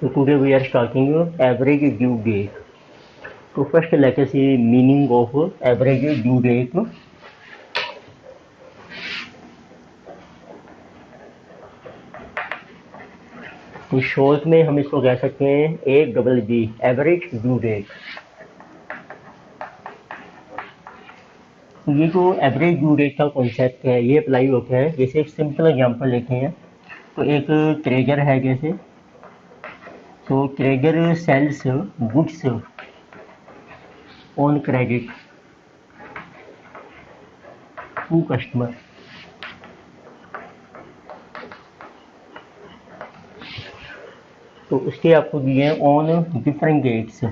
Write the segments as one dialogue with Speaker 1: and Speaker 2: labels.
Speaker 1: So today we are starting average due date. So first let us see meaning of average due date. तो short में हम इसको कह सकते हैं ADD, एवरेज ड्यू डेट। ये जो एवरेज ड्यू डेट का कॉन्सेप्ट है ये अप्लाई होता है, जैसे एक सिंपल एग्जांपल लेते हैं। तो एक ट्रेजर है, जैसे तो treasure sells goods on credit to customer. तो उसके आपको दिए on different dates.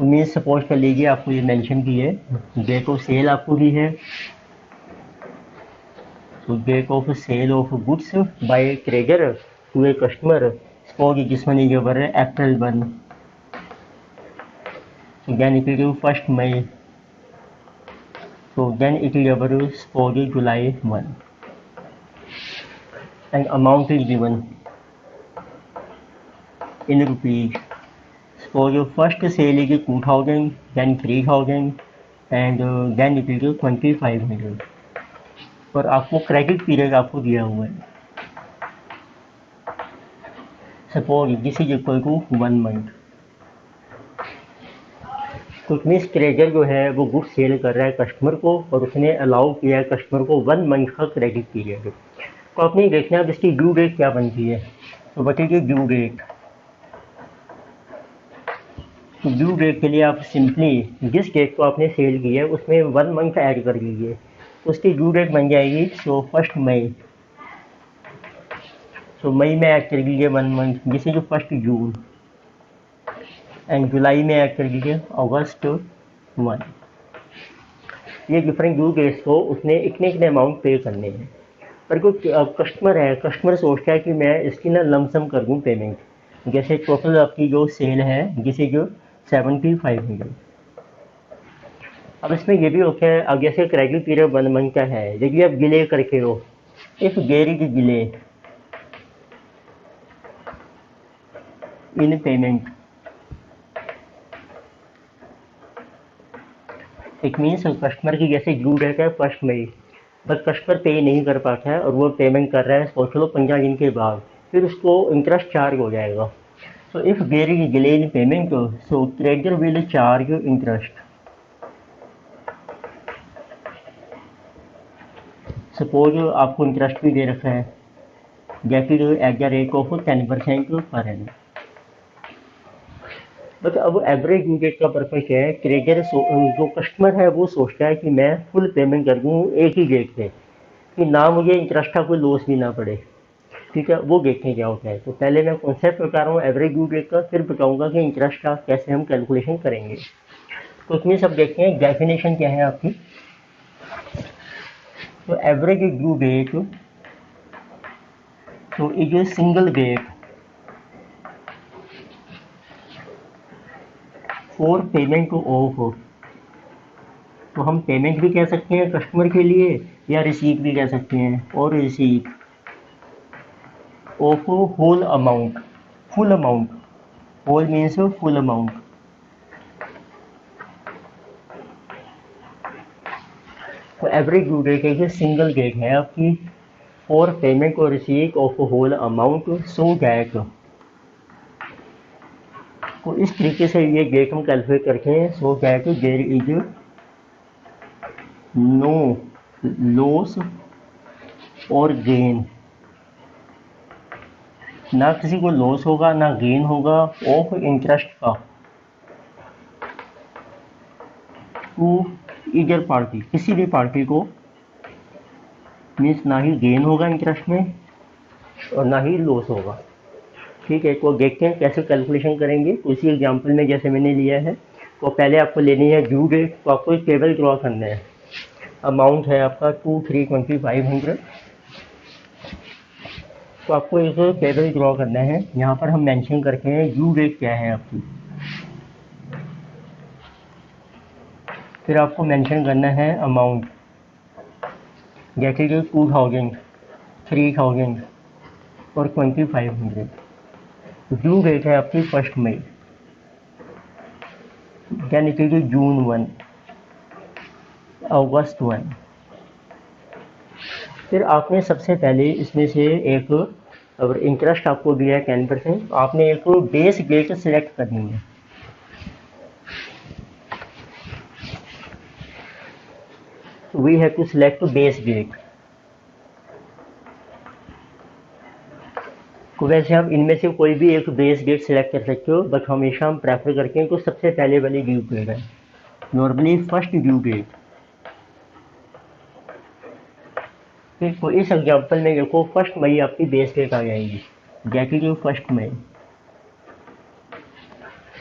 Speaker 1: Means suppose कर लीजिए आपको ये मेंशन की है, डेट ऑफ सेल आपको दी है। तो date of sale of goods by treasure to a customer, suppose this one is your April 1, then it is 1st May, so then it is our suppose July 1, and amount is given in rupees. Suppose first sale is 2000, then 3000, and then it is 2500। और आपको credit period आपको दिया हुआ है, suppose this is equal to 1 month. तो means treasure जो है वो गुड सेल कर रहा है कस्टमर को, और उसने अलाउ किया है कस्टमर को 1 मंथ का क्रेडिट पीरियड। तो आपने देखना है इसकी ड्यू डेट क्या बनती है। तो बताइए ड्यू डेट। तो ड्यू डेट के लिए आप सिंपली जिस डेट को आपने सेल किया है उसमें 1 मंथ ऐड कर लीजिए, तो उसकी ड्यू डेट बन जाएगी। सो 1st मई, तो मई में ऐड कर लीजिए 1 मंथ, जिसे जो 1st जून, एंड जुलाई में ऐड कर लीजिए अगस्त 1। ये डिफरेंट ड्यू डेट्स को उसने इतने इतने अमाउंट पे करने हैं। पर कोई कस्टमर है, कस्टमर सोचता है कि मैं इसकी ना लमसम कर दूँ पेमेंट, जैसे टोटल आपकी जो सेल है जिसे जो 7500। अब इसमें ये भी होता है, अब जैसे क्रेडिट पीरियड 1 मंथ का है, यदि आप डिले करके हो, if there is delay in payment, it means customer की जैसे ड्यू डेट है 1st मई, बट कस्टमर पे नहीं कर पाता है और वो पेमेंट कर रहा है सोच लो 15 दिन के बाद, फिर उसको इंटरेस्ट चार्ज हो जाएगा। So if there is delay in payment, so treasure will charge interest. Suppose आपको इंटरेस्ट भी दे रखा है, that is at the rate of 10% पर एनम। बट अब एवरेज ड्यू डेट का पर्पज क्या है, ट्रेजर जो कस्टमर है वो सोचता है कि मैं फुल पेमेंट कर दूँ एक ही डेट पे, कि ना मुझे इंटरेस्ट का कोई लॉस भी ना पड़े। ठीक है, वो देखें क्या होता है। तो पहले मैं कॉन्सेप्ट बता रहा हूँ एवरेज ड्यू डेट का, फिर बताऊंगा कि इंटरेस्ट का कैसे हम कैलकुलेशन करेंगे। तो उसमें सब देखते हैं डेफिनेशन क्या है आपकी। तो एवरेज ड्यू डेट तो is a single date for payment of, तो हम पेमेंट भी कह सकते हैं कस्टमर के लिए, या रिसीट भी कह सकते हैं, और receipt of whole amount, full amount, whole means full amount. तो एवरेज ड्यू डेट एक सिंगल डेट है आपकी फॉर पेमेंट और receipt of whole amount, so that, तो इस तरीके से ये डेट हम कैलकुलेट करते हैं, so that there is no loss और गेन, ना किसी को लॉस होगा ना गेन होगा ऑफ इंटरेस्ट का टू ईदर पार्टी, किसी भी पार्टी को। मीन्स ना ही गेन होगा इंटरेस्ट में और ना ही लॉस होगा। ठीक है, तो देखते हैं कैसे कैलकुलेशन करेंगे। तो इसी एग्जांपल में जैसे मैंने लिया है, तो पहले आपको लेनी है ड्यू डेट, तो आपको एक टेबल ड्रॉ करना है। अमाउंट है आपका 2,325,500, तो आपको एक टेबल ड्रॉ करना है। यहाँ पर हम मेंशन करते हैं ड्यू डेट क्या है आपकी, फिर आपको मेंशन करना है अमाउंट, जैसे कि 2000, 3000 और 2500। ड्यू डेट है आपकी 1 मई, यानी कि जून 1, अगस्त 1। फिर आपने सबसे पहले इसमें से एक, अगर इंटरेस्ट आपको दिया है 10%, आपने एक बेस डेट सिलेक्ट करनी है। We have to select base date. तो वैसे आप इनमें से कोई भी एक बेस डेट सिलेक्ट कर सकते हो, बट हमेशा हम प्रेफर करते हैं तो सबसे पहले वाली ड्यू डेट है, नॉर्मली फर्स्ट ड्यू डेट। फिर तो इस एग्जाम्पल में देखो 1 मई आपकी बेस डेट आ जाएगी, जैसे कि 1 मई।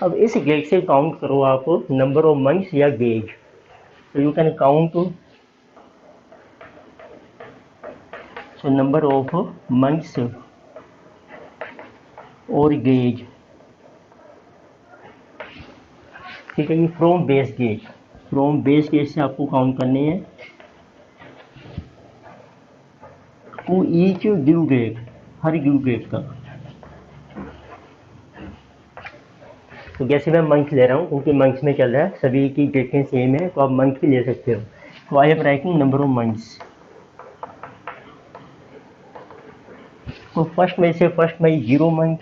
Speaker 1: अब इस डेट से काउंट करो आप नंबर ऑफ मंथ्स या डेज। तो you can count so number of months और डेज, ठीक है जी। From base date, from base date से आपको काउंट करने हैं टू ईच ड्यू डेट, हर ड्यू डेट का। तो जैसे मैं मंथ ले रहा हूँ क्योंकि मंथ में चल रहा है, सभी की डेटें सेम है, तो आप मंथ की ले सकते हो। तो I am writing number of months. तो 1 मई से 1 मई 0 मंथ,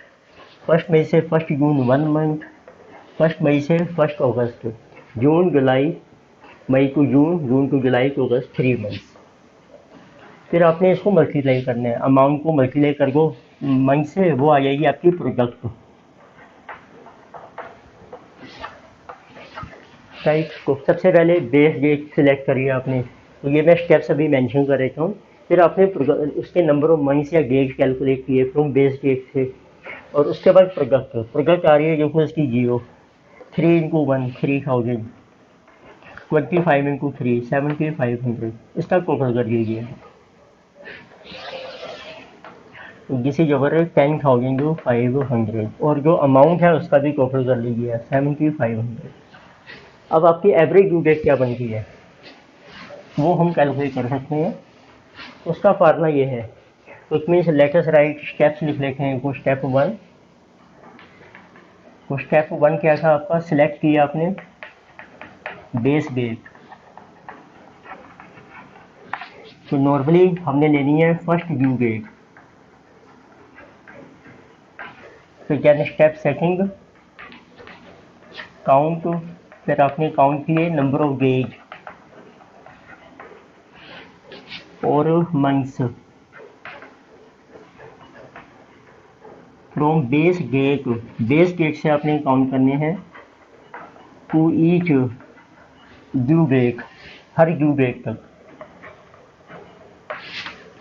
Speaker 1: 1 मई से 1 जून 1 मंथ, 1 मई से 1 अगस्त, जून जुलाई, May to June, June to July to August, 3 months. फिर आपने इसको मल्टीप्लाई करना है, अमाउंट को मल्टीप्लाई कर दो मंथ से, वो आ जाएगी आपकी प्रोडक्ट, राइट। तो सबसे पहले बेस डेट सिलेक्ट करिए आपने, तो ये मैं स्टेप्स अभी मेंशन कर देता हूँ। फिर आपने उसके नंबर ऑफ मंथ्स या डेज कैलकुलेट किए फ्रॉम बेस डेट से, और उसके बाद प्रोडक्ट आ रही है जो उसकी 0, 3 इंटू 1 3000, 25 इंटू 3 7500, इसका टोटल कर लीजिए। दिस इज ओवर 10,500, और जो अमाउंट है उसका भी टोटल कर लीजिए 7500। अब आपकी एवरेज ड्यू डेट क्या बनती है वो हम कैलकुलेट कर सकते हैं। उसका फार्मूला ये है, तो it means let us right steps लिख लेते हैं। वो स्टेप 1, तो स्टेप 1 क्या था आपका, सिलेक्ट किया आपने बेस डेट। तो नॉर्मली हमने लेनी है फर्स्ट ड्यू डेट। फिर क्या स्टेप सेकंड, काउंट। फिर आपने काउंट किए नंबर ऑफ डेज और months from base date. Base date से आपने काउंट करने हैं टू ईच ड्यू डेट, हर ड्यू डेट तक।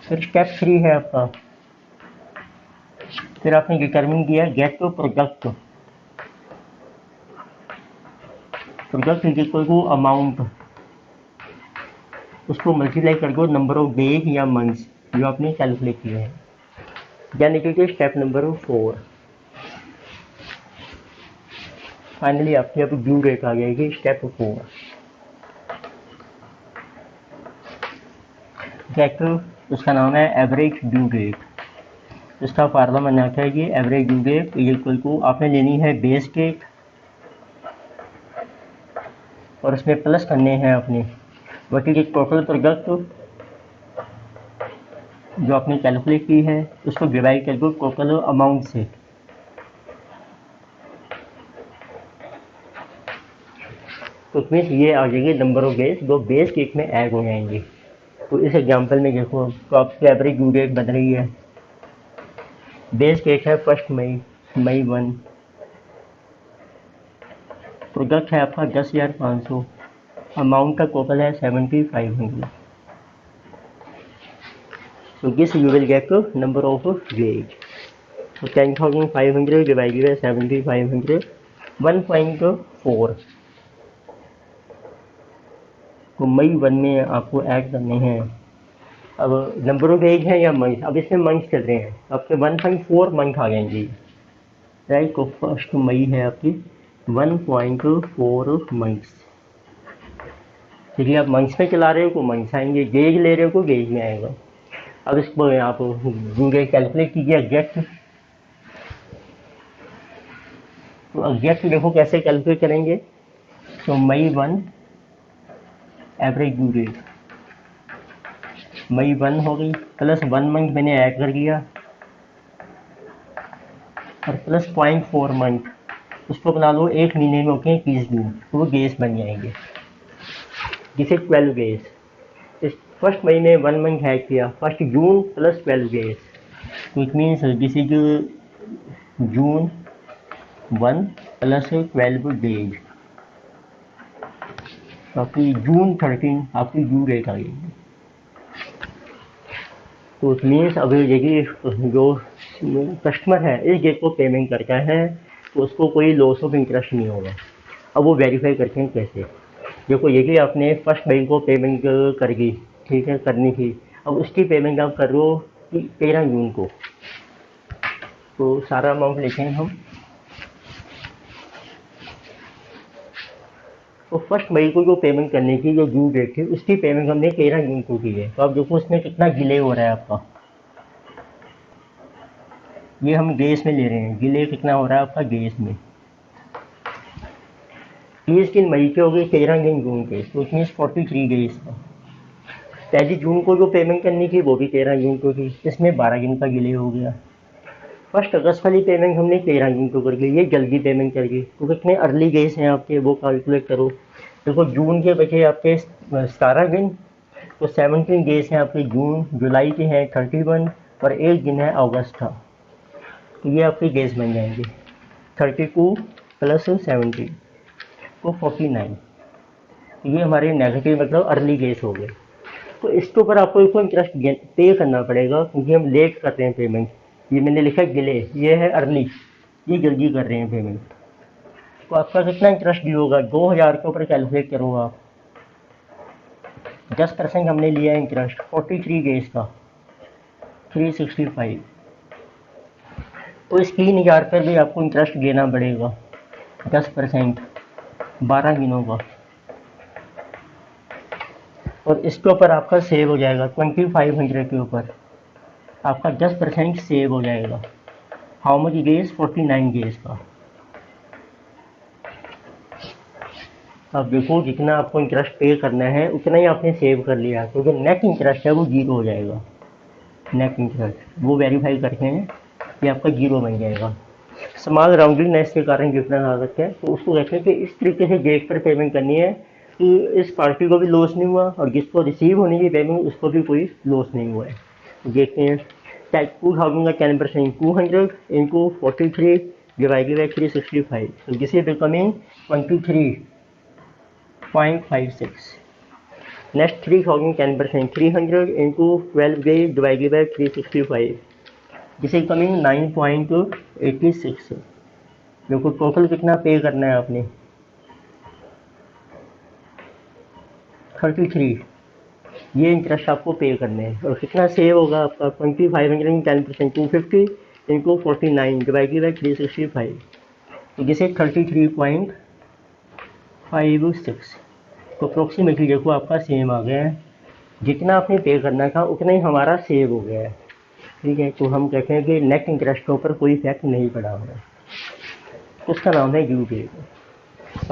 Speaker 1: फिर स्टेप 3 है आपका, फिर आपने डिटरमिन किया get to product. Product is equal to amount, उसको मल्टीप्लाई कर दो नंबर ऑफ डेज या मंथ्स जो आपने कैलकुलेट किए हैं, यानी कि स्टेप नंबर 4। फाइनली आपकी अब ड्यू डेट आ जाएगी स्टेप 4। गेट, उसका नाम है एवरेज ड्यू डेट। इसका फार्मूला मैंने आता है कि average due date is equal to, आपने लेनी है बेस डेट और उसमें प्लस करने हैं अपने वट इज टोटल प्रोडक्ट जो आपने कैलकुलेट की है, उसको डिवाइड कर दो टोटल अमाउंट से। तो उसमें ये आ जाएगी नंबर ऑफ डेज जो बेस डेट में ऐड हो जाएंगे। तो इस एग्जांपल में देखो तो आपकी एवरेज ड्यू डेट बन रही है, बेस डेट है 1 मई, मई 1, प्रोडक्ट है आपका 10,500, अमाउंट का टोटल है 7,500। So this you will get number of days. So 10,500 divided by 7,500, 1.4। तो मई 1 में आपको ऐड करने हैं। अब नंबर ऑफ डेज है या मंथ, अब इसमें मंथ चल रहे हैं, तो आपके 1.4 मंथ आ जाएंगे, राइट। तो फर्स्ट मई है आपकी 1.4 मंथ्स, देखिए आप मंच में चला रहे हो तो मंच आएंगे, गेज ले रहे हो तो गेज में आएगा। अब इसको आप गूगल कैलकुलेट कीजिए एग्जैक्ट। तो एग्जैक्ट देखो कैसे कैलकुलेट करेंगे। तो मई 1 एवरेज ड्यू डेट मई 1 हो गई, प्लस 1 मंथ मैंने ऐड कर दिया और प्लस 0.4 मंथ, उसको बना लो एक महीने में होते हैं 30 दिन, तो वो गेस बन जाएंगे, जिसे 12 गेस। इस फर्स्ट मई में 1 मंथ ऐड किया, फर्स्ट जून प्लस 12 गेस, तो it means this is June 1 plus 12 days, आपकी जून 13 आपकी ड्यू डेट आ गई। तो इट मीन्स अगर यदि जो कस्टमर है इस डेट को पेमेंट करता है तो उसको कोई लॉस ऑफ इंटरेस्ट नहीं होगा। अब वो वेरीफाई करते हैं कैसे। देखो यदि आपने फर्स्ट मई को पेमेंट कर दी, ठीक है, करनी थी, अब उसकी पेमेंट आप कर रहे हो 13 जून को, तो सारा अमाउंट लिखें हम। तो फर्स्ट मई को जो पेमेंट करने की जो ड्यू डेट थी उसकी पेमेंट हमने 13 जून को की है। तो अब देखो उसमें कितना डिले हो रहा है आपका, ये हम गेस में ले रहे हैं, डिले कितना हो रहा है आपका गेस में। 30 दिन मई के हो गए, 13 दिन जून के, तो इट मीन्स 43 डेज का। 1 जून को जो पेमेंट करनी थी वो भी 13 जून को थी, इसमें 12 दिन का डिले हो गया। फर्स्ट अगस्त वाली पेमेंट हमने 13 जून को कर ली, ये जल्दी पेमेंट कर दी। तो कितने अर्ली गेस हैं आपके वो कैलकुलेट करो। देखो जून के बचे आपके 17 दिन, तो 17 डेज हैं आपके जून, जुलाई के हैं 31 और 1 दिन है अगस्त का, तो ये आपके गेस बन जाएंगे 32 प्लस 70 तो 49। ये हमारे नेगेटिव मतलब अर्ली गेस हो गए। तो इसके ऊपर आपको इसको इंटरेस्ट पे करना पड़ेगा क्योंकि हम लेट कर रहे हैं पेमेंट। ये मैंने लिखा डिले, ये है अर्ली, ये जल्दी कर रहे हैं पेमेंट। तो आपका कितना इंटरेस्ट ड्यू होगा, 2000 के ऊपर कैलकुलेट करो आप। 10% हमने लिया इंटरेस्ट 43 डेज का 365, तो इस 3000 पर भी आपको इंटरेस्ट देना पड़ेगा 10% 12 दिनों का। और इसके ऊपर आपका सेव हो जाएगा 2500 के ऊपर आपका 10% सेव हो जाएगा। हाउ मच गेस 49 गेस का। अब देखो जितना आपको इंटरेस्ट पे करना है उतना ही आपने सेव कर लिया, क्योंकि नेट इंटरेस्ट है वो जीरो हो जाएगा। नेट इंटरेस्ट वो वेरीफाई करते हैं कि आपका जीरो बन जाएगा। स्मॉल राउंडिंगनेस के कारण जितना आ सकता है, तो उसको कहते हैं कि इस तरीके से डेट पर पेमेंट करनी है कि इस पार्टी को भी लॉस नहीं हुआ और जिसको रिसीव होने की पेमेंट उसको भी कोई लॉस नहीं हुआ है। देखते हैं 2000 का 10% 200 इंटू 43 डिवाइडेड बाई 365, तो this is becoming 23.56। Next 3000 10% 300 into 12 days divided by 365, this is coming 9.86। देखो टोटल कितना पे करना है आपने 33, ये इंटरेस्ट आपको पे करने हैं। और कितना सेव होगा आपका 2500 10% 250 इंटू 49 डिवाइडेड बाई 365, तो जिसे 33.56। तो अप्रोक्सीमेटली देखो आपका सेम आ गया है, जितना आपने पे करना था उतना ही हमारा सेव हो गया है। ठीक है, तो हम कहते हैं कि नेट इंटरेस्ट के ऊपर कोई इफेक्ट नहीं पड़ा हुआ है, उसका नाम है ड्यू डेट।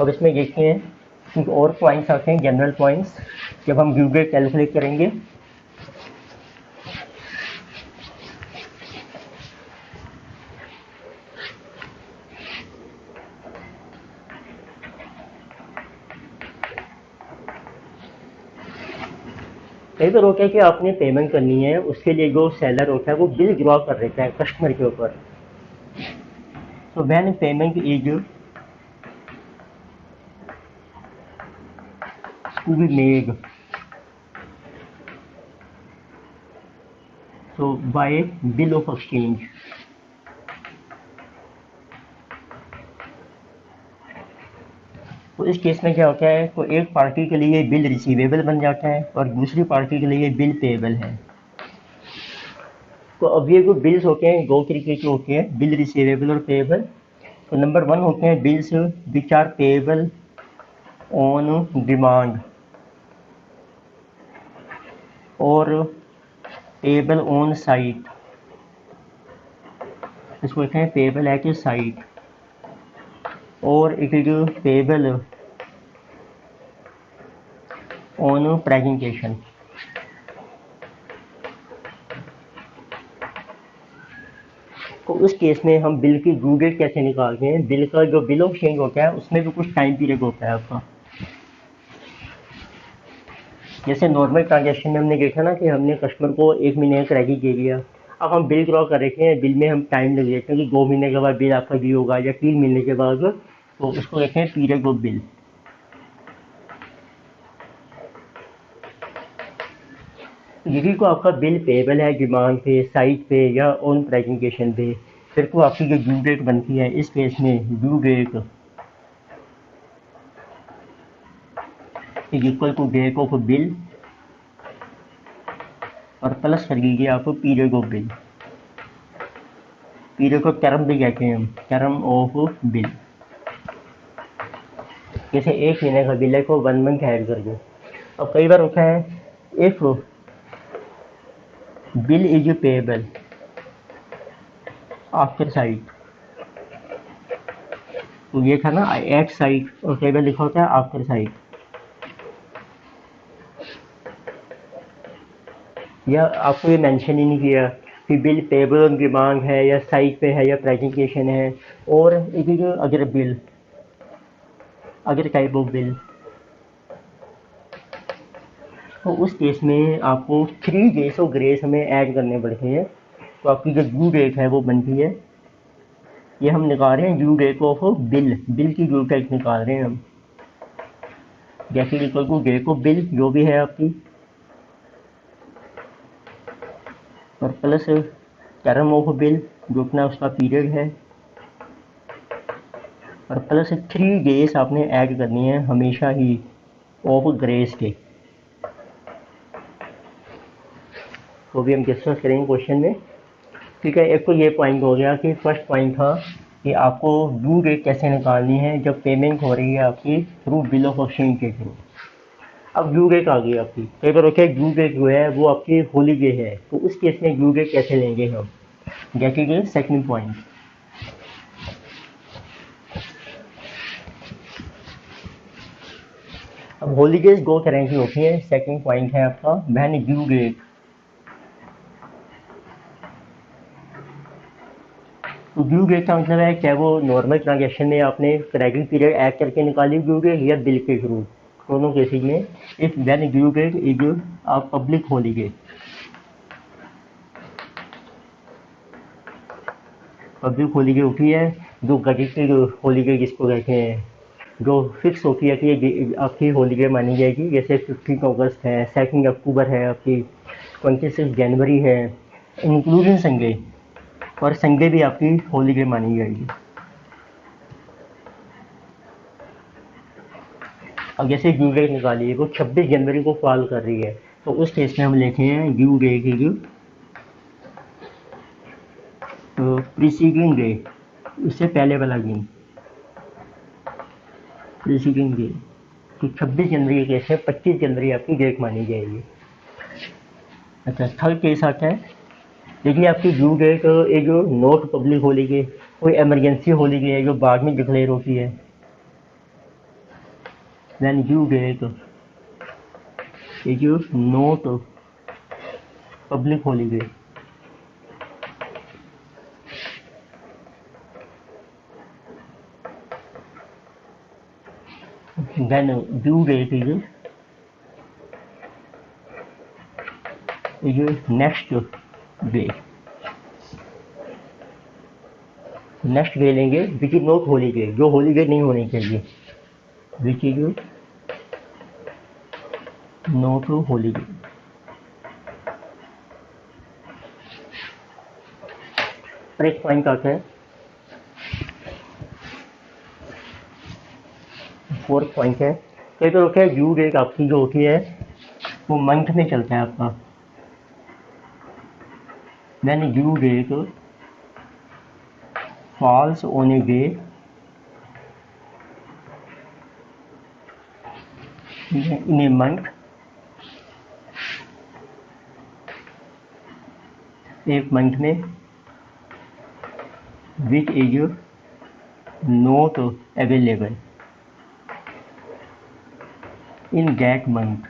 Speaker 1: अब इसमें देखते हैं कुछ और पॉइंट्स आते हैं, जनरल पॉइंट्स, जब हम ड्यू डेट कैलकुलेट करेंगे। कई बार होता है कि आपने पेमेंट करनी है, उसके लिए जो सेलर होता है वो बिल ड्रॉ कर देता है कस्टमर के ऊपर। तो when payment is to be made, so by bill of exchange, तो इस केस में क्या होता है, तो एक पार्टी के लिए बिल रिसीवेबल बन जाता है और दूसरी पार्टी के लिए बिल पेएबल है। तो अब ये जो बिल्स होते हैं दो तरीके के होते हैं, बिल रिसीवेबल और पेएबल। तो नंबर 1 होते हैं bills which are payable on demand, और पेबल ऑन साइट, इसको कहते हैं पेबल एट साइट, और it is payable on presentation. तो उस केस में हम बिल की ड्यू डेट कैसे निकालते हैं? बिल का जो बिल ऑफ एक्सचेंज होता है उसमें भी कुछ टाइम पीरियड होता है आपका। जैसे नॉर्मल ट्रांजेक्शन में हमने देखा ना कि हमने कस्टमर को 1 महीने का क्रेडिट दे दिया। अब हम बिल ड्रॉ कर रहे हैं, बिल में हम टाइम लग देते हैं कि 2 महीने के बाद बिल आपका ड्यू होगा या 3 महीने के बाद, तो उसको कहते हैं पीरियड ऑफ बिल। यदि को आपका बिल पेबल है डिमांड पे, साइट पे या ऑन प्रेजेंटेशन पे, फिर को आपकी जो ड्यू डेट बनती है, इस केस में due date is equal to date of bill और प्लस कर लीजिए आपको पीरियड ऑफ बिल। पीरियड को टर्म भी कहते हैं हम, टर्म ऑफ बिल। जैसे 1 महीने का बिल है को 1 मंथ ऐड कर दो। अब कई बार होता है if bill is payable after site, तो ये था ना एट साइट और पेएबल लिखा होता है आफ्टर साइट, या आपको ये मेंशन ही नहीं किया कि बिल पेएबल ऑन डिमांड है या साइट पे है या प्रेजेंटेशन है, और इट इज अगर बिल, अगर टाइप ऑफ बिल, तो उस केस में आपको 3 डेज ऑफ ग्रेस हमें ऐड करने पड़ते हैं। तो आपकी जो ड्यू डेट है वो बनती है, ये हम निकाल रहे हैं due date of bill, bill की ड्यू डेट निकाल रहे हैं हम, जैसे equal to date of bill जो भी है आपकी, और प्लस टर्म ऑफ बिल जो अपना उसका पीरियड है, और प्लस 3 डेज आपने ऐड करनी है हमेशा ही ऑफ ग्रेस के। तो भी हम डिस्कस करेंगे क्वेश्चन में। ठीक है, एक तो ये पॉइंट हो गया कि फर्स्ट पॉइंट था कि आपको ड्यू डेट कैसे निकालनी है जब पेमेंट हो रही है आपकी थ्रू बिल ऑफ एक्सचेंज के थ्रू। अब ड्यू डेट आ गई आपकी, कई बार होता है ड्यू डेट जो है वो आपकी हॉलीडे है, तो उस केस में ड्यू डेट कैसे लेंगे हम, जैसे कि सेकंड पॉइंट। अब हॉलीडेज 2 तरह की होती है। सेकंड पॉइंट है आपका व्हेन ड्यू डेट, तो ड्यू डेट का मतलब है चाहे वो नॉर्मल ट्रांजेक्शन में आपने क्रेडिट पीरियड ऐड करके निकाली ड्यू डेट या बिल के थ्रू, दोनों केसेज में if when due date is a public holiday. Public holiday होती है जो गजेटेड हॉलीडे जिसको कहते हैं, जो फिक्स होती है कि ये आपकी हॉलीडे मानी जाएगी, जैसे 15 अगस्त है, 2 अक्टूबर है आपकी, 26 जनवरी है, इंक्लूडिंग संडे, और संडे भी आपकी हॉलीडे मानी जाएगी। अब जैसे ड्यू डेट निकालिए वो 26 जनवरी को फॉल कर रही है, तो उस केस में हम लेते हैं ड्यू डेट की जो प्रीसीडिंग डे, इससे पहले वाला दिन प्रीसीडिंग डे, तो 26 जनवरी के केस में 25 जनवरी आपकी डेट मानी जाएगी। अच्छा, थर्ड केस आता है यदि आपकी ड्यू डेट एक जो नॉट पब्लिक हॉलीडे, कोई इमरजेंसी हॉलीडे है जो बाद में डिक्लेयर होती है, then due date is not public holiday, then due date is next day, next day लेंगे विच इज नॉट हॉलीडे, जो हॉलीडे नहीं होनी चाहिए, विच इज नॉट हॉलीडे। और एक पॉइंट आता है फोर्थ पॉइंट है, कई बार होता है ड्यू डेट आपकी जो होती है वो मंथ में चलता है आपका, then due date falls on a day in a month एक मंथ में which is not available in that month.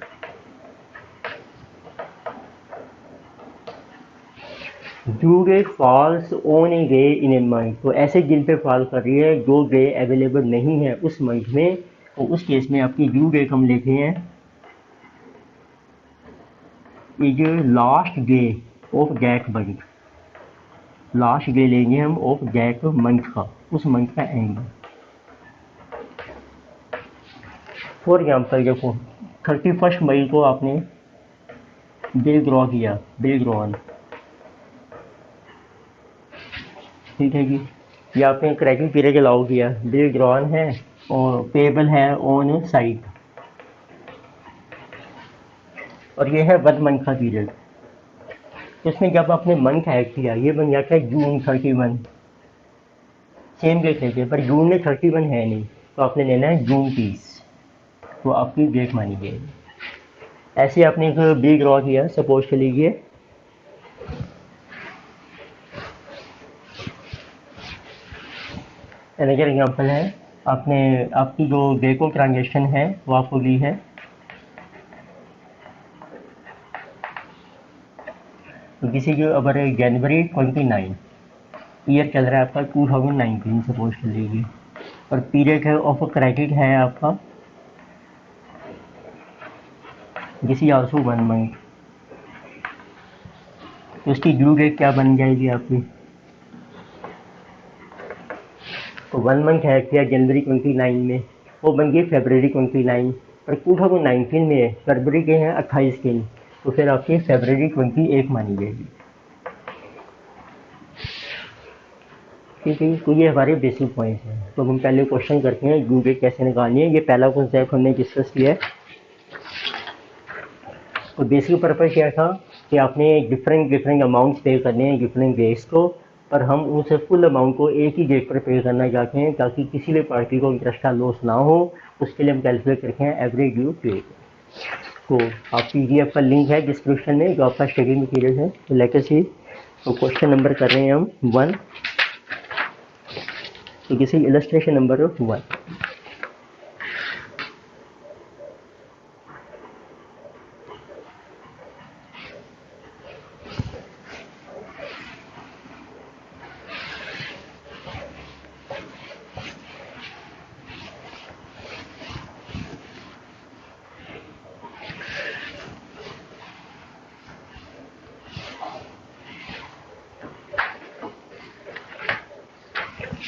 Speaker 1: Due date falls on a day in a month, तो ऐसे दिन पे फॉल कर रही है जो डे अवेलेबल नहीं है उस मंथ में, तो उस केस में आपकी ड्यू डेट हम लेते हैं is last day of that month. Last day लेंगे हम ऑफ दैट मंथ का, उस मंथ का एंड। फॉर एग्जाम्पल देखो 31 मई को आपने बिल ड्रॉ किया, बिल ड्रॉन, ठीक है जी। ये आपने क्रेडिट पीरियड अलाउ किया, बिल ड्रॉन है और पेबल है ऑन साइट, और ये है 1 मंथ का पीरियड। तो इसमें जब आपने मंथ ऐड किया, ये बन जाता है जून 31, सेम डेट लेते हैं, पर जून में 31 है नहीं, तो आपने लेना है जून 30, तो आपकी डेट मानी जाएगी। ऐसे आपने एक बिल ड्रॉ किया, सपोज कर लीजिए अनदर एग्जाम्पल है, आपने आपकी जो डेको ट्रांजेक्शन है वो आपको ली है तो किसी को अगर जनवरी 29 ईयर चल रहा है आपका 2019 सपोज कर लीजिए, और पीरियड है ऑफ क्रेडिट है आपका दिस इज आल्सो 1 मंथ, तो उसकी ड्यू डेट क्या बन जाएगी आपकी, तो 1 मंथ है किया जनवरी 29 में, वो बन गई फरवरी 29, पर 2019 में फरवरी के हैं 28 दिन, तो फिर आपकी फरवरी 28 मानी जाएगी, ठीक है। तो ये हमारे बेसिक पॉइंट्स हैं। तो हम पहले क्वेश्चन करते हैं ड्यू डेट कैसे निकालनी है। ये पहला कॉन्सेप्ट हमने डिस्कस किया है। तो बेसिक पर्पज क्या था कि आपने डिफरेंट अमाउंट्स पे करने हैं डिफरेंट डेट्स को, पर हम उस फुल अमाउंट को एक ही डेट पर पे करना चाहते हैं ताकि किसी भी पार्टी को इंटरेस्ट का लॉस ना हो। उसके लिए हम कैलकुलेट करते हैं एवरेज ड्यू डेट। तो आप PDF का लिंक है डिस्क्रिप्शन में जो आपका स्टडी मटीरियल है, तो लेकर सी। तो क्वेश्चन नंबर कर रहे हैं हम 1, तो किसी इलस्ट्रेशन नंबर 1।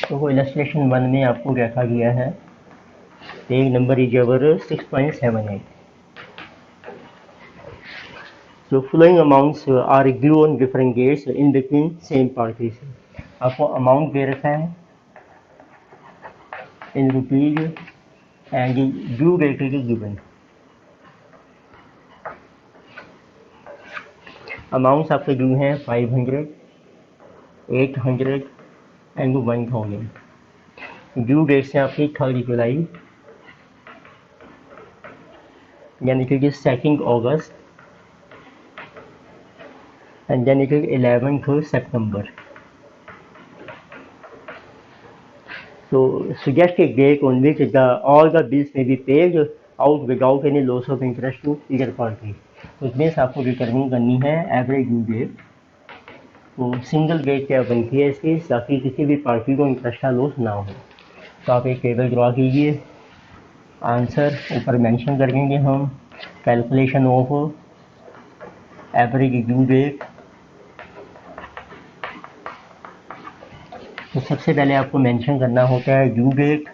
Speaker 1: तो वो इलस्ट्रेशन 1 में आपको रखा गया है, page number is our 6.78। So following amounts are due on different dates in between same parties। आपको अमाउंट दे रखा है in rupees and due date is given. Amounts आपके ड्यू हैं 500, 800 एंड 1000। ड्यू डेट्स हैं आपकी 3 जुलाई यानी कि 2 अगस्त and then it is 11th September। So suggest a date on which all the bills may be paid out without any loss of interest to either party। तो इसमें से आपको determine करनी है एवरेज ड्यू डेट। तो single date क्या बनती है इसकी, ताकि किसी भी पार्टी को इंटरेस्ट का लॉस ना हो। तो आप एक टेबल ड्रॉ कीजिए, आंसर ऊपर मेंशन कर देंगे हम, calculation of average due date. तो सबसे पहले आपको मेंशन करना होता है ड्यू डेट,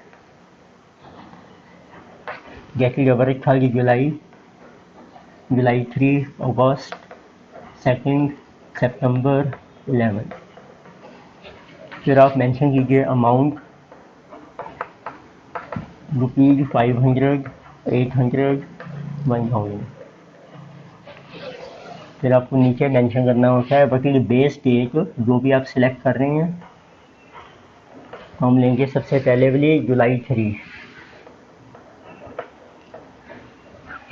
Speaker 1: जैसे एवरेज 3 जुलाई, जुलाई 3 अगस्त, 2 सितंबर, 11। फिर आप मेंशन कीजिए अमाउंट रुपीज 500, 800, 1000। फिर आपको नीचे मेंशन करना होता है वट इज बेस डेट, जो भी आप सिलेक्ट कर रहे हैं। हम लेंगे सबसे पहले वाली जुलाई 3।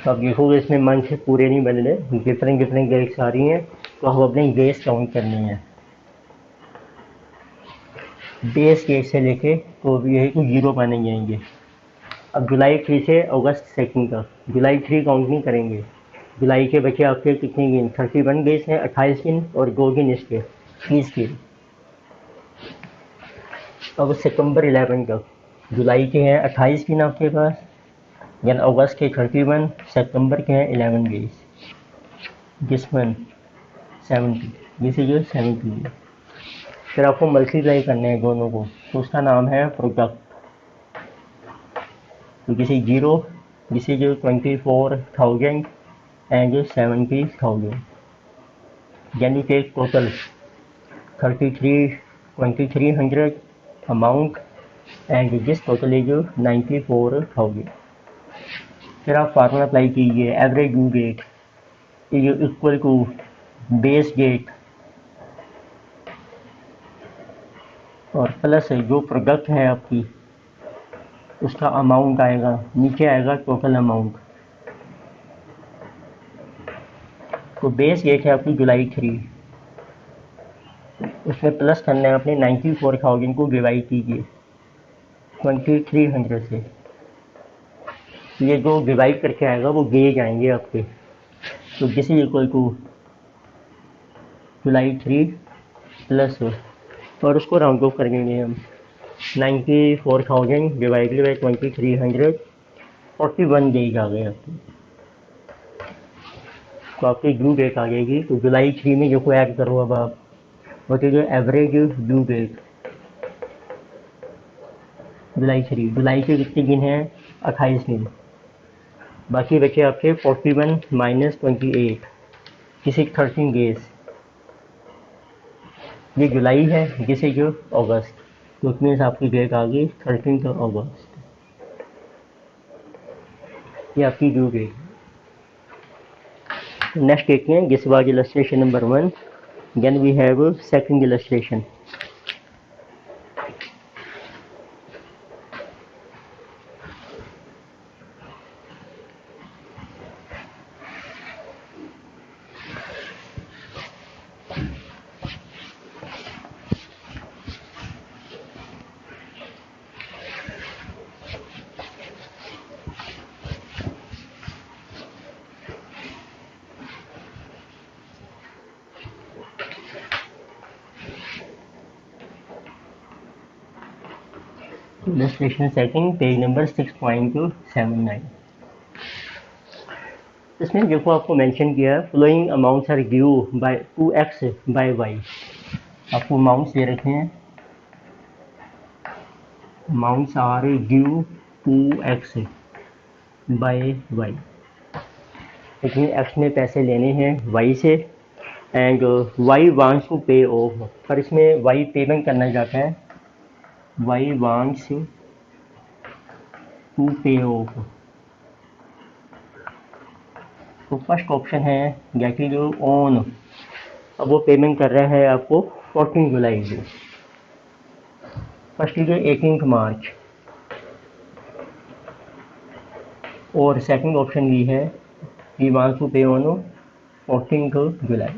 Speaker 1: तो आप देखोगे इसमें मंथ पूरे नहीं बन रहे, डिफरेंट डेट्स आ रही हैं। तो हम अपने डेज काउंट करने हैं, बेस डेट से लेके तो यही को 0 माने जाएंगे। अब जुलाई 3 से अगस्त 2 तक जुलाई 3 काउंट नहीं करेंगे। जुलाई के बचे आपके कितने दिन, 31 डेज हैं, 28 दिन, और 2 दिन इसके 30 दिन। अब सितंबर 11 तक जुलाई के हैं 28 दिन आपके पास, यानी अगस्त के 31, सितंबर के हैं 11 days, this month 70, this is 70। फिर आपको मल्टीप्लाई करने हैं दोनों को, तो उसका नाम है प्रोडक्ट। तो this is 0, this is 24,000 and 70,000, then you take total 2300 amount and this total is 94,000। फिर आप फार्मूला अप्लाई कीजिए, average due date is equal to base date और प्लस जो प्रोडक्ट है आपकी उसका अमाउंट आएगा, नीचे आएगा टोटल अमाउंट। तो बेस डेट है आपकी जुलाई 3, उसमें प्लस करना है अपने 94,000 को डिवाइड कीजिए 2300 से। ये जो डिवाइड करके आएगा वो गेज आएंगे आपके। तो this is equal to July 3 plus, और उसको राउंड ऑफ कर देंगे हम 94,000 डिवाइडेड बाई 2300, 41 डेज आ गए आपके। तो आपकी ड्यू डेट आ जाएगी। तो जुलाई 3 में जो को ऐड करो अब आप, what is average due date July 3। जुलाई के कितने दिन हैं, 28 दिन, बाकी बचे आपके 41 माइनस 28, किसी 13 डेज। ये जुलाई है, जिसे जो अगस्त, तो उसमें आपकी डेट आ गई 13 अगस्त, ये आपकी ड्यू डेट। नेक्स्ट देखते हैं, this was illustration number 1, then we have second illustration. Illustration second, page number 6.79। इसमें देखो आपको मेंशन किया है, following amounts are due by 2x by y। आपको अमाउंट्स दे रखे हैं, amounts are due 2x by y, लेकिन x ने पैसे लेने हैं y से and y wants to pay off, पर इसमें y पेमेंट करना चाहता है, y wants to pay of. तो फर्स्ट ऑप्शन है गेट इट ऑन, अब वो पेमेंट कर रहा है आपको 14 जुलाई को, फर्स्ट इज 18 मार्च, और सेकंड ऑप्शन भी है ही वांट्स टू पे on 14 July.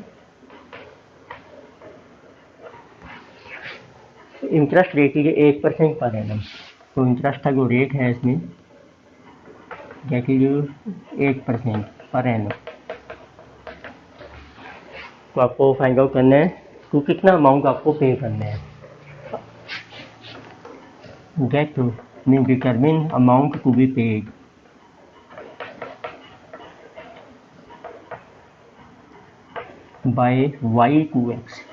Speaker 1: Interest rate is 8% per annum, तो इंटरेस्ट का जो रेट है इसमें गेट इज 8% पर एनम। तो आपको फाइंड आउट करना है तो कितना अमाउंट आपको पे करना है। Get to mean determine amount to be paid, by y2x।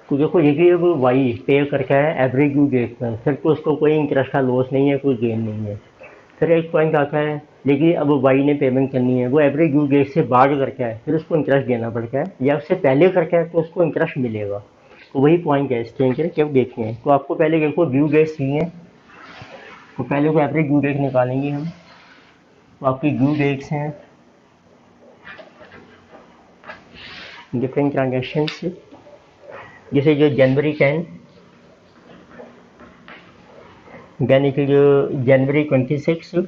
Speaker 1: तो देखो ये अब y पे करके है एवरेज ड्यू डेट पर, फिर तो उसको कोई इंटरेस्ट का लॉस नहीं है, कोई गेन नहीं है। फिर एक पॉइंट आता है, लेकिन अब y ने पेमेंट करनी है, वो एवरेज ड्यू डेट से बाद करके है, फिर उसको इंटरेस्ट देना पड़ता है, या उससे पहले करके है तो उसको इंटरेस्ट मिलेगा। तो वही पॉइंट है इसके इंटरेस्ट जब देखते हैं। तो आपको पहले देखो ड्यू डेट्स चाहिए, तो पहले को एवरेज ड्यू डेट निकालेंगे हम। तो आपकी ड्यू डेट्स हैं डिफरेंट ट्रांजेक्शन से, जैसे जो जनवरी 10, यानी कि जो जनवरी 26,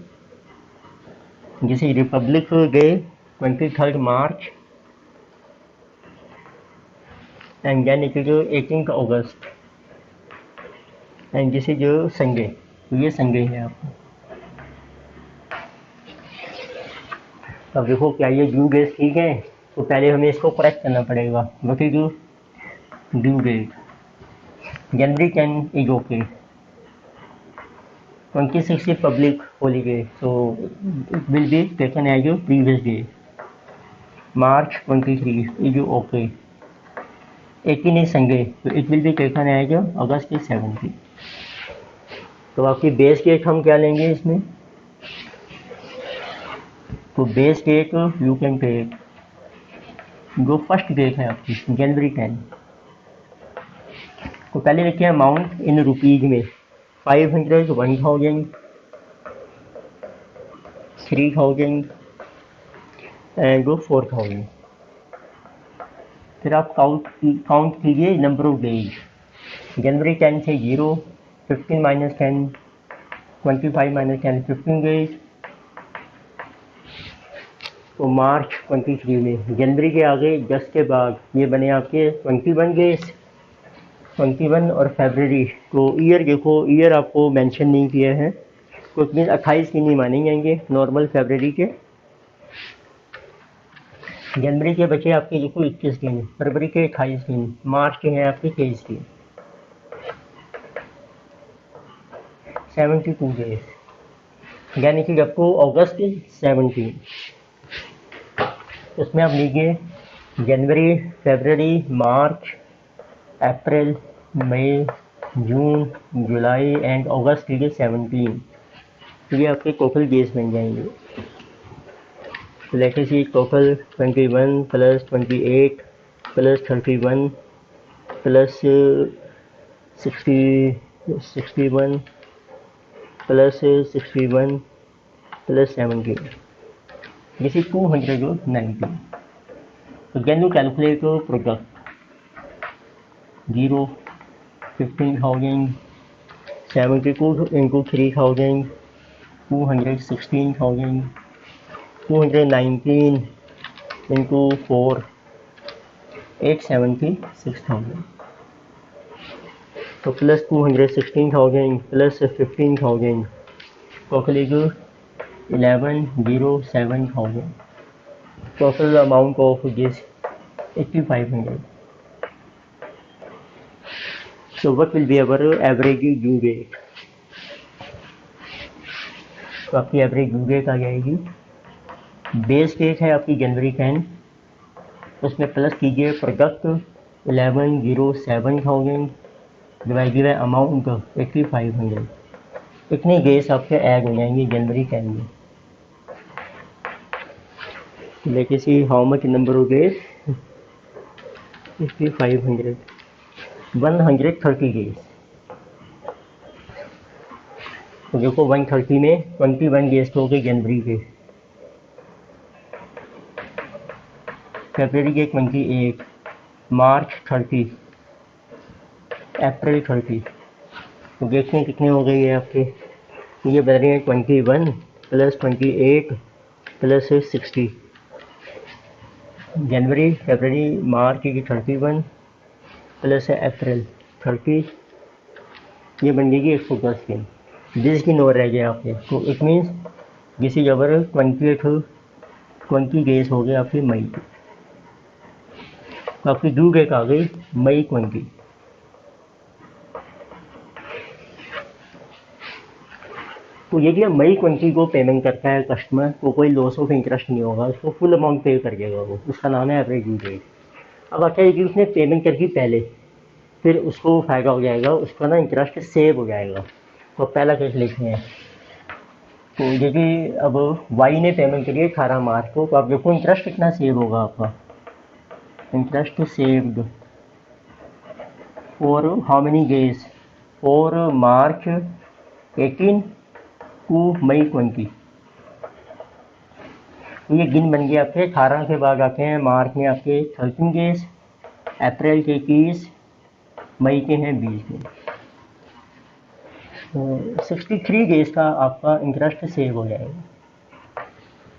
Speaker 1: जैसे रिपब्लिक डे 23 मार्च, एंड देन निकल जो 18 अगस्त एंड दिस इज जो संडे, तो ये संडे है आपका। अब देखो क्या ये ड्यू डेट ठीक है, तो पहले हमें इसको करेक्ट करना पड़ेगा। What is due date? January 10 is okay, 26 is public holiday, so it will be taken as your previous day. March 23 is okay. 18 is Sunday, so it will be taken as your August 17. तो आपकी base date हम क्या लेंगे इसमें? तो base date you can take जो first date है आपकी जनवरी 10। तो पहले लिखिए अमाउंट इन रुपीज में 500, 1000, 3000 एंड 4000। फिर आप काउंट कीजिए नंबर ऑफ डेज। जनवरी 10 से 0, 15 माइनस 10, 25 माइनस 10, 15 डेज। तो मार्च 23 में जनवरी के आगे 10 के बाद ये बने आपके 21 डेज। 21 और फरवरी तो ईयर देखो, ईयर आपको मेंशन नहीं किया है, कुछ दिन 28 की नहीं माने जाएंगे नॉर्मल फरवरी के। जनवरी के बचे आपके देखो 21 दिन, फरवरी के 28 दिन, मार्च के हैं आपके 23 दिन, 72 डेज। यानी कि आपको अगस्त 17, उसमें आप लीजिए जनवरी, फरवरी, मार्च, अप्रैल, मई, जून, जुलाई एंड अगस्त के 17। तो ये आपके टोटल डेज बन जाएंगे। Let us see total 21 plus 28 plus 31 plus 61 plus 61 plus 17, this is 290। तो can you calculate product? 0, 15,000, 72 into 3,000, 216,000, 219 into 4, 876,000। तो plus 216,000 plus 15,000 total is 11,07,000। Total amount of this 8,500। So what will be our average due date? तो आपकी average due date आ जाएगी। Base date है आपकी जनवरी 10, उसमें plus कीजिए product 11,07,000 divided by amount 8,500। इतने days आपके ऐड हो जाएंगे जनवरी 10 में। Late us see how much number of days, 8,500, 130 days. तो देखो 130 में 21 डेज हो गए जनवरी के, फरवरी के 28, मार्च 30, अप्रैल 30। तो देखते हैं कितने हो गए ये आपके। ये बन रहे हैं 21 प्लस 28 प्लस 60। जनवरी, फरवरी, मार्च की 31 प्लस अप्रैल 30, ये बन जाएगी 110 दिन। 20 दिन और रह गए आपके। तो it means this is our 20 days हो गए आपके मई के। तो आपकी ड्यू डेट आ गई मई 20। तो यदि मई 20 को पेमेंट करता है कस्टमर तो कोई लॉस ऑफ इंटरेस्ट नहीं होगा, उसको फुल अमाउंट पे कर देगा वो, उसका नाम है एवरेज ड्यू डेट। अब अच्छा यदि उसने पेमेंट कर दी पहले, फिर उसको फायदा हो जाएगा, उसका ना इंटरेस्ट सेव हो जाएगा। तो पहला केस लिखते हैं। तो यदि अब वाई ने पेमेंट करी 18 मार्च को, तो आप देखो इंटरेस्ट कितना सेव होगा आपका। Interest saved for how many days, for March 18 to May 20। तो ये दिन बन गए आपके। 18 के बाद आते हैं मार्च में आपके 13 डेज, अप्रैल के 21, मई के हैं 20 दिन। तो 63 डेज का आपका इंटरेस्ट सेव हो जाएगा।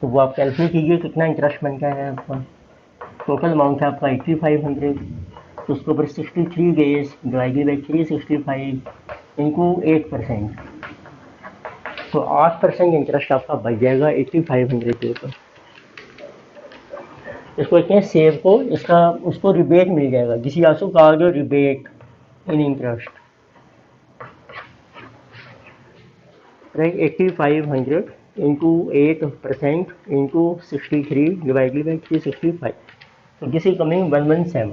Speaker 1: तो वो आप कैलकुलेट कीजिए कितना इंटरेस्ट बनता है आपका। टोटल अमाउंट है आपका 8,500 तो उसके ऊपर 63 डेज डिवाइडेड बाई 365 इंटू 8%, तो 8% इंटरेस्ट आपका बच जाएगा 8500 के ऊपर। इसको कहते हैं सेव को, इसका उसको रिबेट मिल जाएगा, जिस आंसू का आगे rebate in interest, right. 8500 into 8% into 63 divided by 365, तो this is coming 117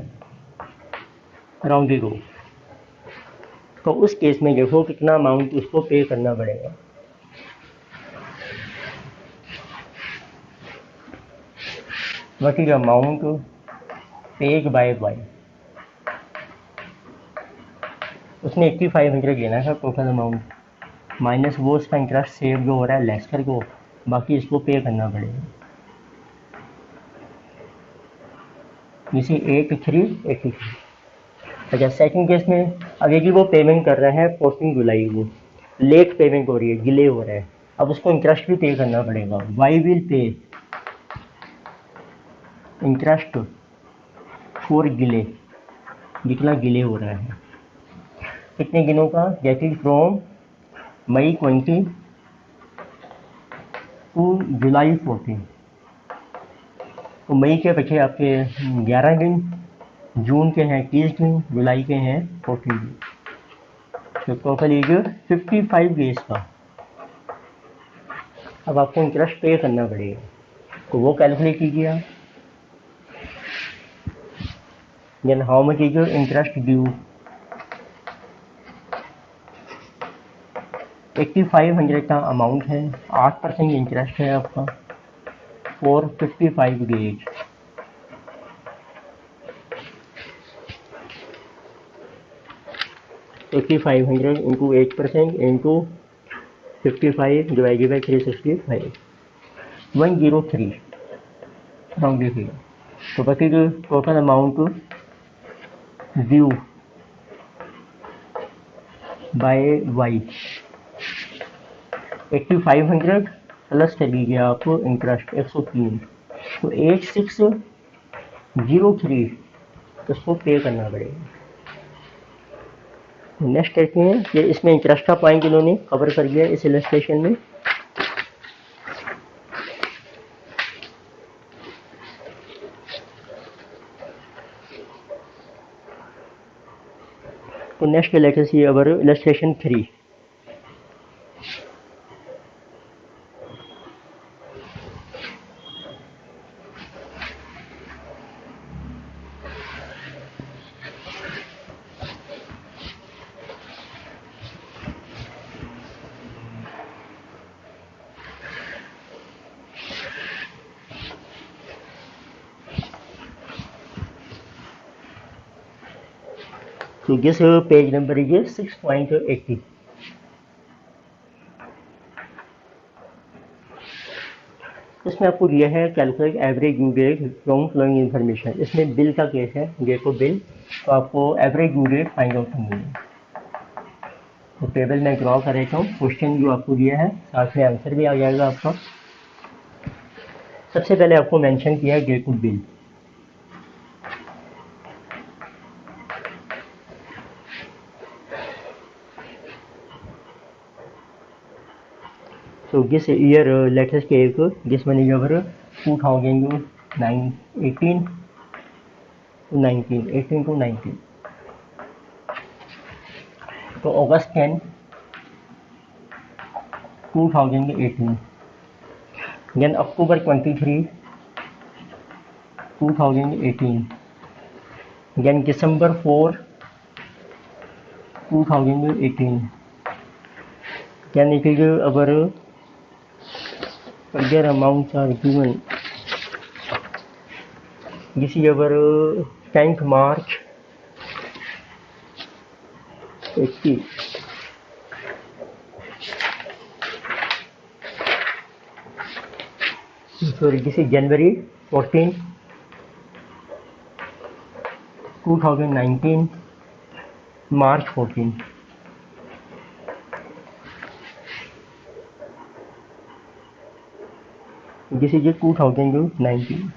Speaker 1: rounded off. तो उस केस में देखो कितना अमाउंट उसको पे करना पड़ेगा। What is amount paid by y, उसने 8500 लेना था टोटल अमाउंट, माइनस वो उसका इंटरेस्ट सेव जो हो रहा है लेस कर को, बाकी इसको पे करना पड़ेगा। इसी 8383। अच्छा, सेकंड केस में अगर कि वो पेमेंट कर रहा है 14 जुलाई को, लेट पेमेंट हो रही है, डिले हो रहा है, अब उसको इंटरेस्ट भी पे करना पड़ेगा। Why will pay interest for delay, जितना डिले हो रहा है, कितने दिनों का, that is from May 20 to July 14। तो मई के बचे आपके 11 दिन, जून के हैं 30 दिन, जुलाई के हैं 14 दिन, तो टोटल एज 55 डेज का अब आपको इंटरेस्ट पे करना पड़ेगा। तो वो कैलकुलेट कीजिए आप। Then how much is your interest due, 8500 का अमाउंट है, 8% इंटरेस्ट है आपका फॉर 55 डेज। तो 8500 into 8% into 55 divided by 365, 103 round figure. तो बाकी जो total amount due by y 8500 plus कर लीजिए आप इंटरेस्ट 103, तो 8603 उसको पे करना पड़ेगा। नेक्स्ट कहते हैं कि इसमें इंटरेस्ट का पॉइंट इन्होंने कवर कर दिया इस इलस्ट्रेशन में। तो नेक्स्ट लेट अस सी अवर इलस्ट्रेशन 3। तो दिस पेज नंबर इज 6.80। इसमें आपको दिया है calculate average due date from following information. इसमें बिल का केस है, देखो बिल, तो आपको average due date find out करनी है। तो टेबल में ड्रॉ कर देता हूँ, क्वेश्चन जो आपको दिया है साथ में आंसर भी आ जाएगा आपका। सबसे पहले आपको मेंशन किया है date of bill. So this year let us take this one is our 2018 to 19, 18 to 19. तो अगस्त 10 2018, then October 23 2018, then December 4 2018, then it is our further amounts are given. This is our 10th March 80. Sorry, this is January 14 2019, March 14. This is 2019.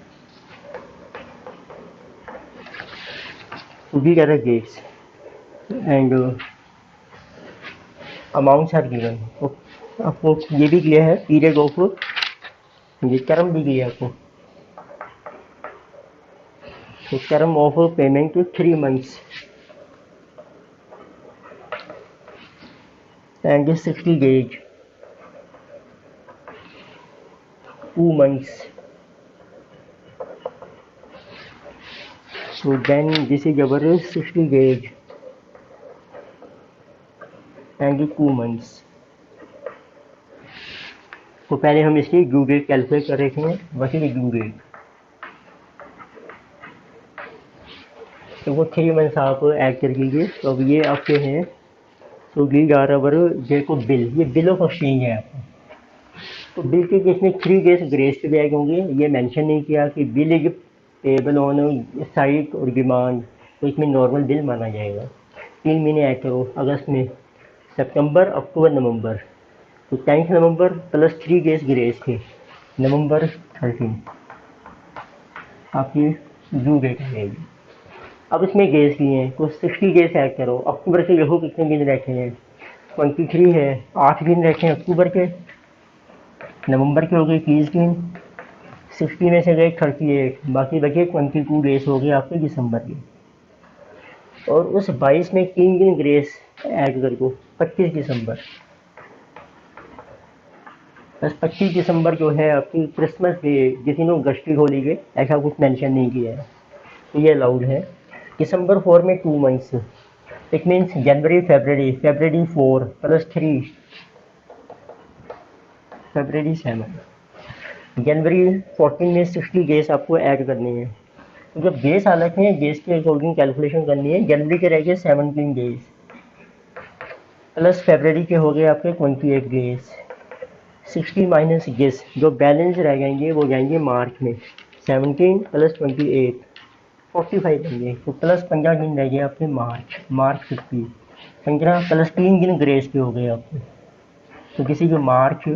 Speaker 1: to be get a gates and amounts are given. तो आपको ये भी दिया है period of, ये term भी दिया है आपको, तो term of payment 3 months and 60 gauge 2 months. So then this is our 60 gauge and 2 months. तो पहले हम इसकी ड्यू डेट कैलकुलेट कर रहे हैं, वही ड्यू डेट, तो वो 3 months आप ऐड कर लीजिए। तो अब ये आपके हैं, तो दी जा रहा ये को बिल, ये बिल ऑफ एक्सचेंज है आपका। तो बिल के केस में 3 days ग्रेस पे बैग होंगे, ये मेंशन नहीं किया कि bill is payable on site और डिमांड, तो इसमें नॉर्मल बिल माना जाएगा। 3 महीने ऐड करो, अगस्त में, सितंबर, अक्टूबर, नवंबर, तो 10 नवंबर प्लस 3 days ग्रेस थे, नवंबर 13 आपकी ड्यू डेट रहेगी। अब इसमें गेस किए हैं, तो 60 डेज ऐड करो। अक्टूबर से देखो कितने दिन रखे हैं, 23 है, 8 दिन रखे हैं अक्टूबर के, नवंबर के हो गए 30 दिन, 60 में से गए 38, बाकी बचे 22 डेज हो गए आपके दिसंबर के। और उस 22 में 3 दिन ग्रेस ऐड कर दो, 25 दिसंबर, बस 25 दिसंबर जो है आपकी क्रिसमस डे, जिस दिन गस्टिक हॉलीडे, ऐसा कुछ मेंशन नहीं किया है, तो ये अलाउड है। दिसंबर 4 में 2 months, it means January February, February 4 plus 3 फरवरी 7, जनवरी 14 में 60 डेज आपको ऐड करनी है। तो जब डेज हालत है, डेज के अकॉर्डिंग कैलकुलेशन करनी है। जनवरी के रह गए 17 डेज प्लस फरवरी के हो गए आपके 28 डेज, 60 माइनस डेज, जो बैलेंस रह जाएंगे वो जाएंगे मार्च में, 17 प्लस 28 45 देंगे, तो प्लस 15 दिन रह गए आपके मार्च 50, 15 प्लस 3 दिन ग्रेस पे हो गए आपके, तो किसी को मार्च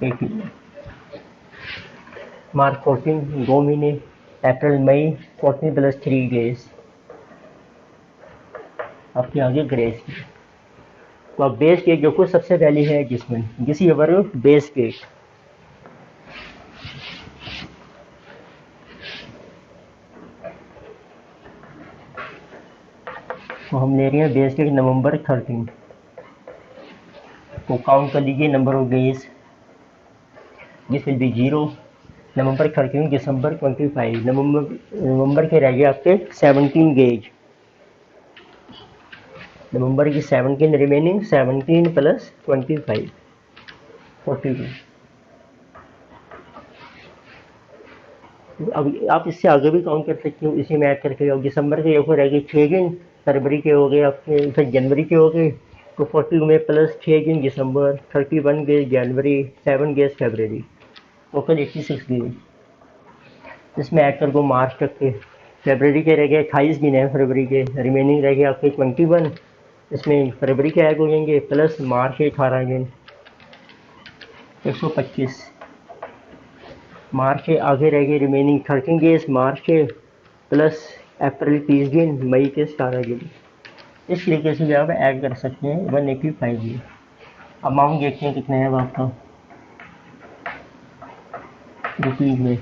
Speaker 1: 18, मार्च 14 2 महीने, अप्रैल मई 14 प्लस 3 डेज आपके आगे ग्रेस की। तो अब बेस केक जो कुछ सबसे पहले है जिसमें जिसी ओवर बेस केक, तो हम ले रहे हैं बेस केक नवंबर 13, तो काउंट कर लीजिए number of days, this will be 0, नवंबर 13, दिसंबर 25, नवंबर के रह गए आपके 17 डेज, नवंबर की 17 रिमेनिंग, 17 प्लस 25 42। अब आप इससे आगे भी काउंट कर सकते हो, इसी में ऐड करके। और दिसंबर के ऊपर रह गए 6 दिन, फरवरी के हो गए आपके, फिर जनवरी के हो गए, तो 40 में प्लस 6 दिन दिसंबर, 31 गए जनवरी, 7 गए फरवरी, टोटल 86 दिन। इसमें ऐड कर दो मार्च तक के, फरवरी के रह गए 28 दिन है, फरवरी के रिमेनिंग रह गए आपके 21, इसमें फरवरी के ऐड हो जाएंगे, प्लस मार्च के 18 दिन 125, मार्च के आगे रह गए रिमेनिंग 13 डेज मार्च के, प्लस अप्रैल 30 दिन, मई के 17 दिन। इस तरीके से भी आप ऐड कर सकते हैं 185 दिन। अमाउंट देखते हैं कितना है अब आपका रुपीज़ में।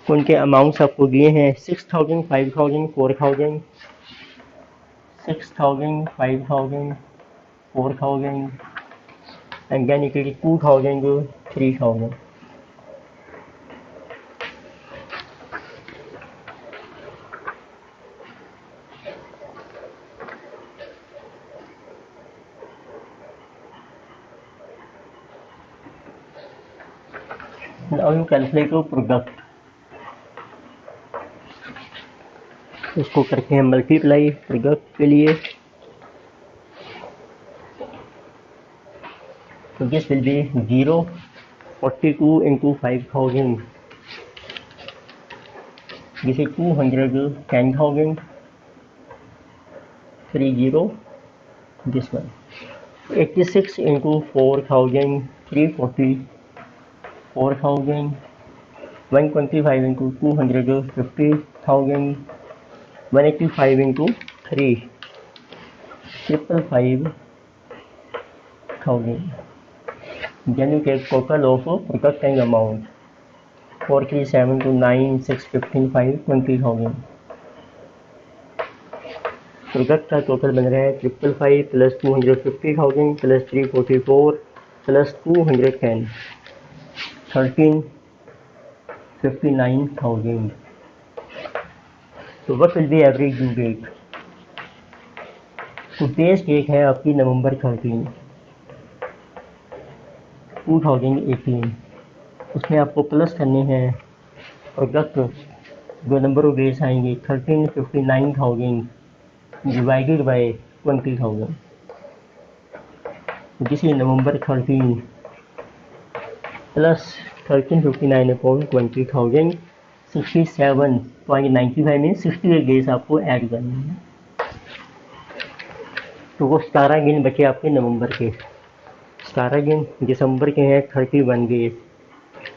Speaker 1: उनके अमाउंट्स आपको दिए हैं 6000, 5000, 4000, 6000, 5000, 4000 and then it is 2000 to 3000. Now you calculate your product. इसको करते हैं मल्टीप्लाई प्रोडक्ट के लिए, तो this will be 0, 42 into 5000, this is 200, 10,000, 30, this one, 86 into 4000, 340, 4000, 125 into 200, 50,000, 185 into 3 555,000. Then you take total of product and amount. 4 3 7 2 9 6 15 5 20,000. Product का total बन रहा है 555 प्लस 250,000 प्लस 344 प्लस 210 1359,000. तो what will be average due date? तो base date है आपकी नवंबर 13 2018. उसमें आपको प्लस करने हैं प्रोडक्ट, दो नंबर ऑफ डेज आएंगे 1359,000 divided by 20,000. This is November 13 plus 1359 upon 20,000 67.95 में 68 डेज आपको ऐड करने हैं. तो वो 17 दिन बचे आपके नवंबर के. 17 दिन दिसंबर के हैं 31 डेज.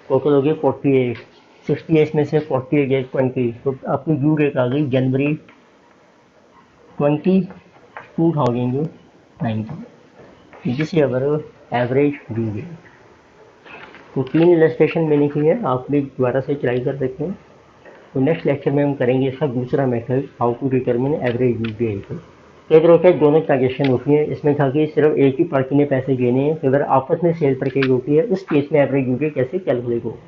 Speaker 1: टोटल हो गए 48. 68 में से 48 डेज 20, तो आपकी ड्यू डेट आ गई जनवरी 2019. This is our average due date. तो 3 इलस्ट्रेशन मैंने की है, आप भी दोबारा से ट्राई कर सकते हैं. तो नेक्स्ट लेक्चर में हम करेंगे इसका दूसरा method, how to determine average due date. कई तरह के दोनों ट्रांजेक्शन होती हैं. इसमें था कि सिर्फ एक ही पार्टी ने पैसे देने हैं, तो अगर आपस में सेल परचेज होती है उस केस में एवरेज ड्यू डेट कैसे कैलकुलेट होगा.